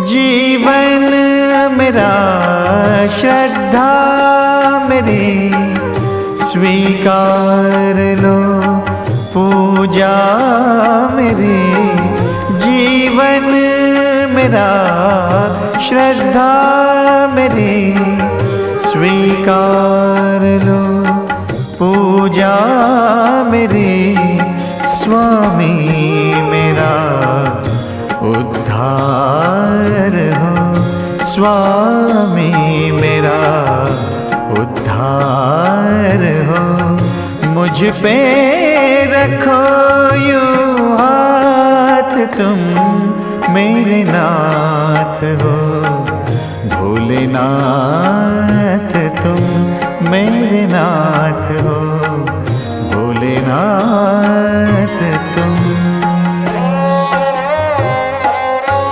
जीवन मेरा श्रद्धा मेरी स्वीकार लो, पूजा मेरी। जीवन मेरा श्रद्धा मेरी स्वीकार लो, पूजा मेरी। स्वामी मेरा उद्धार हो, स्वामी मेरा उद्धार हो। मुझ पे रखो यूं हाथ, तुम मेरे नाथ हो। भोलेनाथ तुम मेरे नाथ हो, भोलेनाथ तुम